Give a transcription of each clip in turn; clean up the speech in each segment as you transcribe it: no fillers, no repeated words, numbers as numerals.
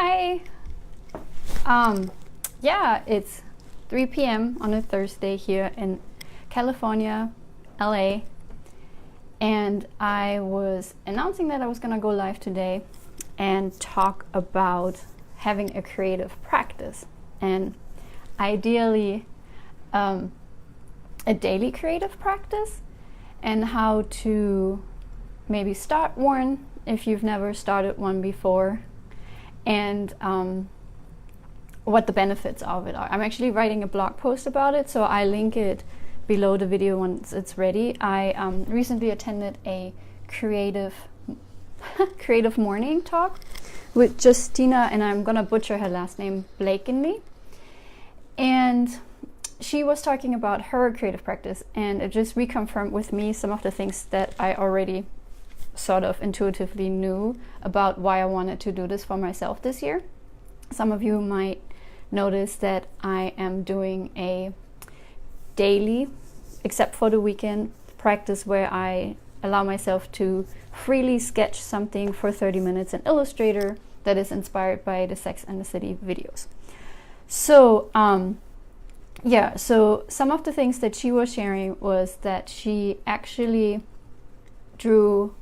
Hi. Yeah, it's 3 p.m. on a Thursday here in California, LA, and I was announcing that I was gonna go live today and talk about having a creative practice, and ideally a daily creative practice, and how to maybe start one if you've never started one before, and what the benefits of it are. I'm actually writing a blog post about it, so I link it below the video once it's ready. I recently attended a creative morning talk with Justina, and I'm gonna butcher her last name, Blakeney, and she was talking about her creative practice, and it just reconfirmed with me some of the things that I already sort of intuitively knew about why I wanted to do this for myself this year. Some of you might notice that I am doing a daily, except for the weekend, practice where I allow myself to freely sketch something for 30 minutes in Illustrator that is inspired by the Sex and the City videos. So so some of the things that she was sharing was that she actually drew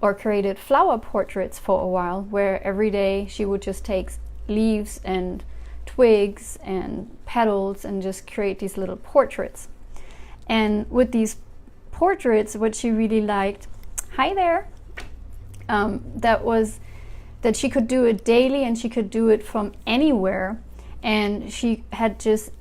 or created flower portraits for a while, where every day she would just take leaves and twigs and petals and just create these little portraits. And with these portraits, what she really liked, hi there, that was that she could do it daily and she could do it from anywhere, and she had just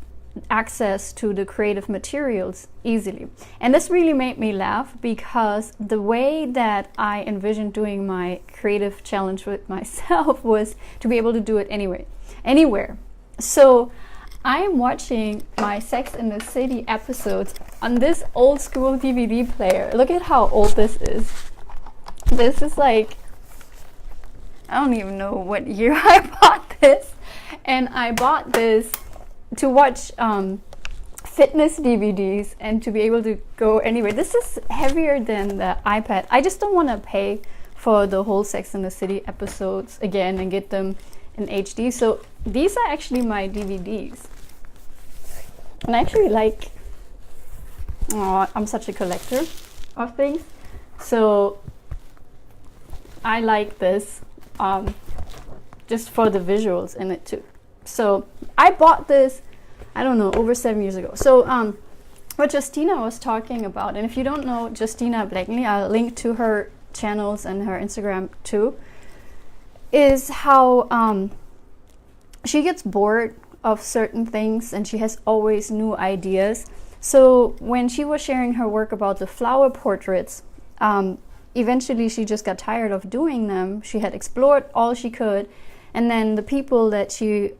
access to the creative materials easily. And this really made me laugh, because the way that I envisioned doing my creative challenge with myself was to be able to do it anywhere. So I am watching my Sex and the City episodes on this old school DVD player. Look at how old this is. This is like, I don't even know what year I bought this. And I bought this to watch fitness DVDs and to be able to go anywhere. This is heavier than the iPad. I just don't want to pay for the whole Sex and the City episodes again and get them in HD. So these are actually my DVDs. And I actually like, I'm such a collector of things. So I like this just for the visuals in it too. So I bought this, I don't know, over 7 years ago. So what Justina was talking about, and if you don't know Justina Blakeney, I'll link to her channels and her Instagram too, is how she gets bored of certain things and she has always new ideas. So when she was sharing her work about the flower portraits, eventually she just got tired of doing them. She had explored all she could, and then the people that she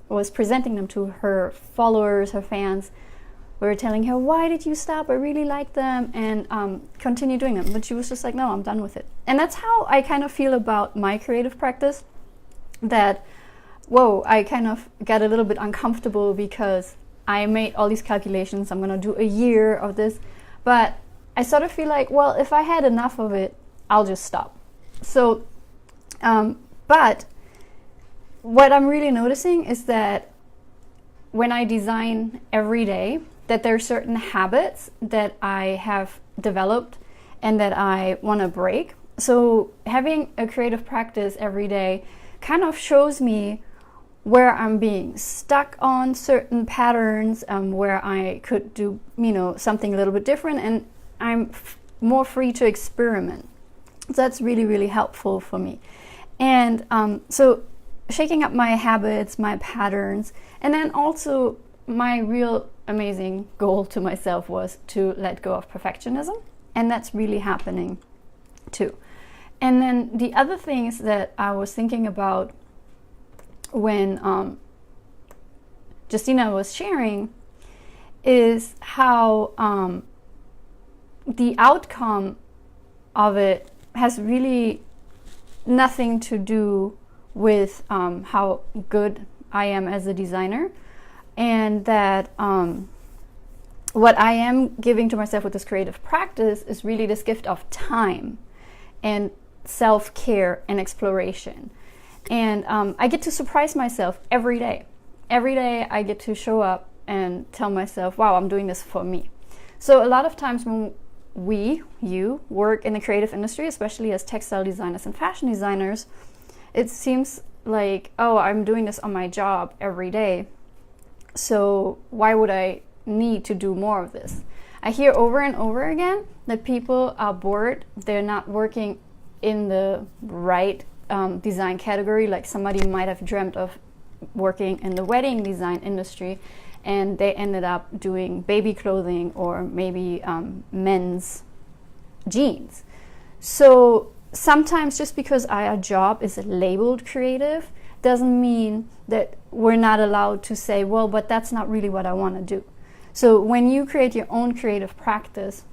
was presenting them to, her followers, her fans, were telling her, why did you stop? I really like them, and continue doing them. But she was just like, no, I'm done with it. And that's how I kind of feel about my creative practice, that, whoa, I kind of got a little bit uncomfortable because I made all these calculations. I'm going to do a year of this. But I sort of feel like, well, if I had enough of it, I'll just stop. So, but what I'm really noticing is that when I design every day, that there are certain habits that I have developed and that I want to break. So having a creative practice every day kind of shows me where I'm being stuck on certain patterns, where I could do, something a little bit different, and I'm more free to experiment. So that's really, really helpful for me. And so shaking up my habits, my patterns, and then also my real amazing goal to myself was to let go of perfectionism, and that's really happening too. And then the other things that I was thinking about when Justina was sharing is how the outcome of it has really nothing to do with how good I am as a designer, and that what I am giving to myself with this creative practice is really this gift of time and self-care and exploration. And I get to surprise myself every day. Every day I get to show up and tell myself, wow, I'm doing this for me. So a lot of times when you work in the creative industry, especially as textile designers and fashion designers, it seems like, oh, I'm doing this on my job every day, so why would I need to do more of this? I hear over and over again that people are bored. They're not working in the right design category. Like somebody might have dreamt of working in the wedding design industry, and they ended up doing baby clothing or maybe men's jeans. So sometimes just because our job is labeled creative doesn't mean that we're not allowed to say, well, but that's not really what I want to do. So when you create your own creative practice,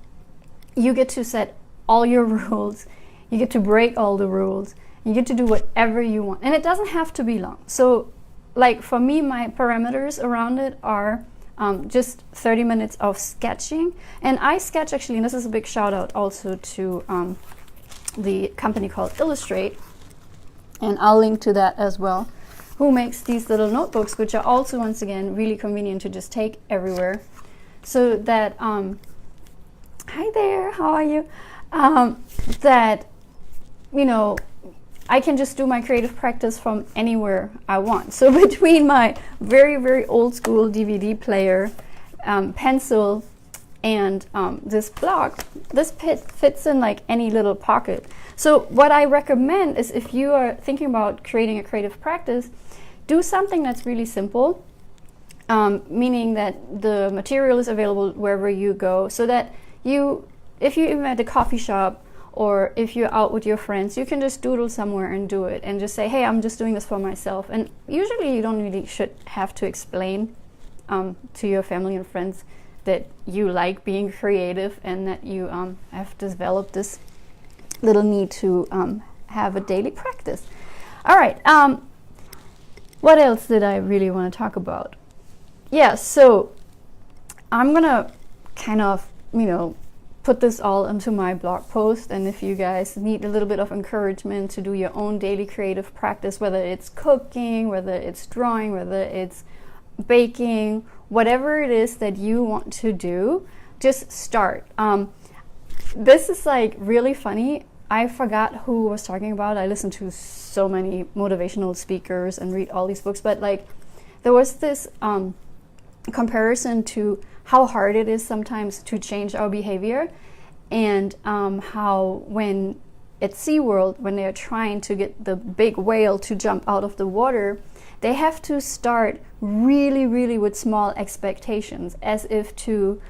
you get to set all your rules, you get to break all the rules, you get to do whatever you want. And it doesn't have to be long. So like for me, my parameters around it are just 30 minutes of sketching. And I sketch actually, and this is a big shout out also to the company called Illustrate, and I'll link to that as well, who makes these little notebooks, which are also, once again, really convenient to just take everywhere. So that, hi there, how are you? That, you know, I can just do my creative practice from anywhere I want. So between my very, very old school DVD player, pencil, and this block, this fits in like any little pocket. So what I recommend is, if you are thinking about creating a creative practice, do something that's really simple, meaning that the material is available wherever you go, so that if you're even at a coffee shop or if you're out with your friends, you can just doodle somewhere and do it and just say, hey, I'm just doing this for myself. And usually you don't really should have to explain to your family and friends that you like being creative and that you have developed this little need to have a daily practice. All right, what else did I really want to talk about? Yeah, so I'm gonna kind of, put this all into my blog post, and if you guys need a little bit of encouragement to do your own daily creative practice, whether it's cooking, whether it's drawing, whether it's baking, whatever it is that you want to do, just start. This is like really funny. I forgot who was talking about. I listen to so many motivational speakers and read all these books, but like there was this comparison to how hard it is sometimes to change our behavior, and how when at SeaWorld, when they're trying to get the big whale to jump out of the water, they have to start really, really with small expectations, as if to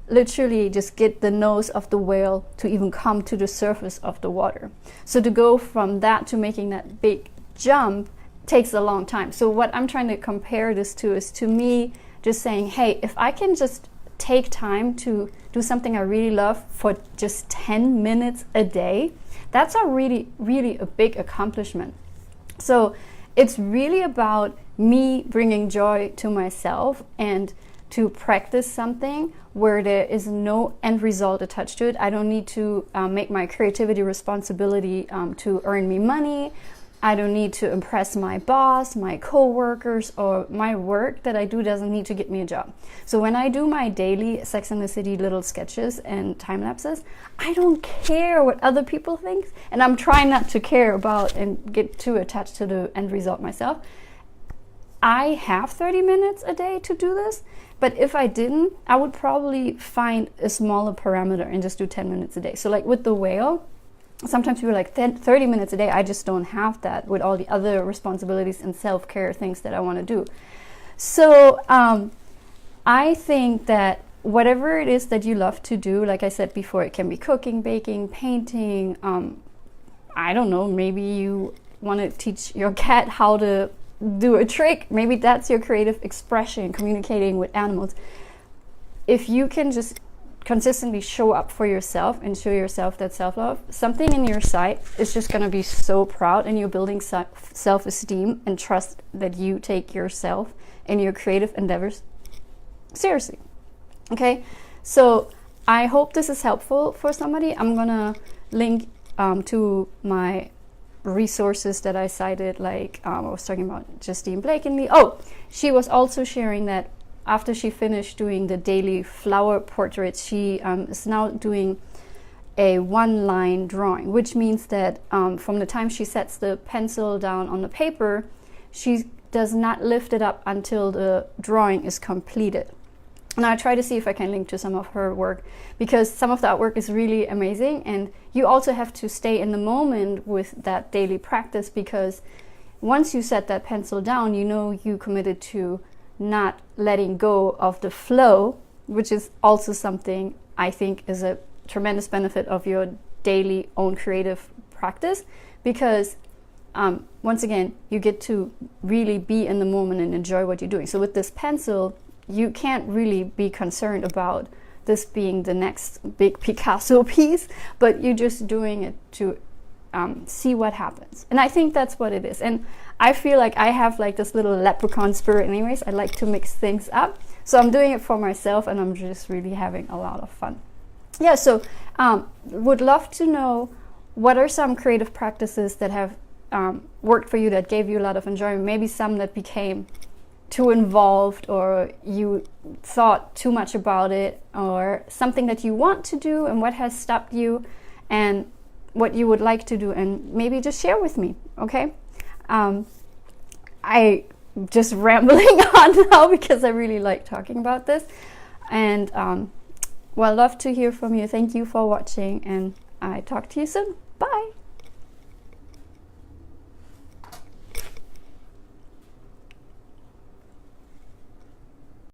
literally just get the nose of the whale to even come to the surface of the water. So to go from that to making that big jump takes a long time. So what I'm trying to compare this to is, to me, just saying, hey, if I can just take time to do something I really love for just 10 minutes a day, that's a really, really a big accomplishment. So it's really about me bringing joy to myself and to practice something where there is no end result attached to it. I don't need to make my creativity responsibility to earn me money. I don't need to impress my boss, my co-workers, or my work that I do doesn't need to get me a job. So when I do my daily Sex and the City little sketches and time lapses, I don't care what other people think, and I'm trying not to care about and get too attached to the end result myself. I have 30 minutes a day to do this, but if I didn't, I would probably find a smaller parameter and just do 10 minutes a day. So like with the whale, sometimes people are like 30 minutes a day. I just don't have that with all the other responsibilities and self-care things that I want to do. So I think that whatever it is that you love to do, like I said before, it can be cooking, baking, painting. I don't know, maybe you want to teach your cat how to do a trick. Maybe that's your creative expression, communicating with animals. If you can just consistently show up for yourself and show yourself that self-love, something in your sight is just going to be so proud, and you're building self-esteem and trust that you take yourself and your creative endeavors seriously. Okay, so I hope this is helpful for somebody. I'm gonna link to my resources that I cited, like I was talking about Justine Blakeney. Oh, she was also sharing that after she finished doing the daily flower portraits, she is now doing a one-line drawing, which means that from the time she sets the pencil down on the paper, she does not lift it up until the drawing is completed. And I try to see if I can link to some of her work, because some of that work is really amazing, and you also have to stay in the moment with that daily practice, because once you set that pencil down, you know you committed to not letting go of the flow, which is also something I think is a tremendous benefit of your daily own creative practice, because once again, you get to really be in the moment and enjoy what you're doing. So with this pencil, you can't really be concerned about this being the next big Picasso piece, but you're just doing it to see what happens. And I think that's what it is. And I feel like I have like this little leprechaun spirit anyways. I like to mix things up. So I'm doing it for myself, and I'm just really having a lot of fun. Yeah, so would love to know what are some creative practices that have worked for you, that gave you a lot of enjoyment, maybe some that became too involved, or you thought too much about it, or something that you want to do and what has stopped you, and what you would like to do, and maybe just share with me, okay? I just rambling on now because I really like talking about this, and well, love to hear from you. Thank you for watching, and I talk to you soon.